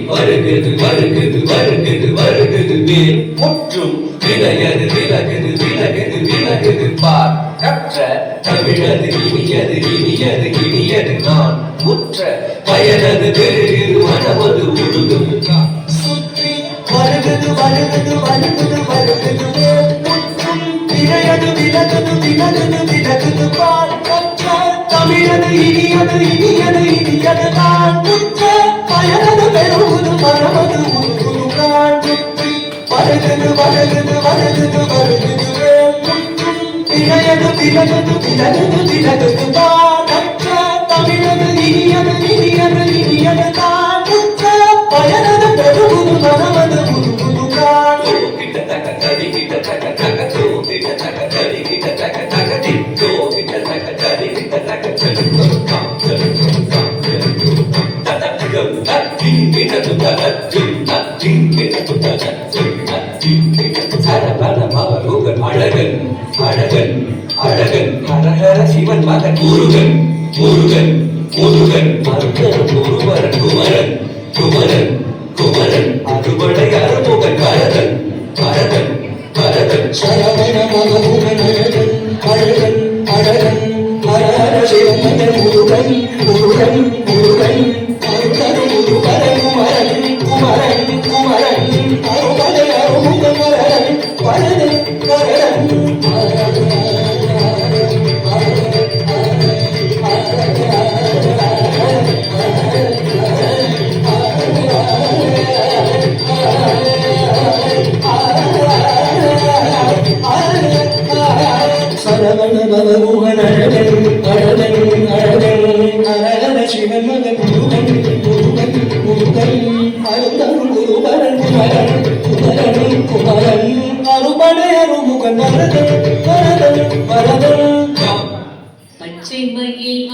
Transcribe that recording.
வருகிறது வருகிறது வருகிறது வருகிறது மேல் முற்றும் விலகது விலகது விலகது விலகது பார் கற்ற தமிழது இனியது இனியது இனியது நான் முற்ற பயனது பெருகிறது மனமது உருகுது சுற்றி வருகிறது வருகிறது வருகிறது வருகிறது மேல் முற்றும் விலகது விலகது விலகது விலகது பார் கற்ற தமிழது இனியது இனியது இனியது நான் முற்ற பயனது பெருகுது மனமது உருகுது நான் சுற்றி வருகிறது வருகிறது வருகிறது வருகிறது மேல் முற்றும் விலகது விலகது விலகது விலகது பார் கற்ற தமிழது இனியது இனியது இனியது நான் முற்ற பயனது பெருகுது மனமது உருகுது நான் கிட்ட தக்க கடி கிட்ட தக்க தக்க தோ கிட்ட தக்க கடி கிட்ட தக்க தக்க திட்டோ கிட்ட தக்க கடி கிட்ட தக்க செலுத்தோ காம் செலுத்தோ காம் செலுத்தோ தத்தகம் தத்தி கிட்ட தத்தி தத்தி கிட்ட தத்தி தத்தி கிட்ட சரவண மவருகன் அழகன் அழகன் அழகன் ஹரஹர சிவன் மகன் முருகன் முருகன் முருகன் அருகன் குருவரன் குமரன் குமரன் குமரன் அறுபடை அறுமுகன் பரதன் பரதன் பரதன் சரவண மவருகன் அழகன் அழகன் அழகன் ஹரஹர சிவன் மகன் முருகன் முருகன் முருகன் அருகன் குருவரன் குமரன் குமரன் குமரன் அறுபடை அறுமுகன் பரதன் பரதன் பரதன் சரவண பவகுகன் அழகன் அழகன் அழகன் ஹரஹர சிவன் மகன் முருகன் முருகன் முருகன் அருந்தன் குருவரன் குமரன் குமரன் குமரன் அறுபடை அறுமுகன் பரதன் பரதன் பரதன் பச்சை மயில்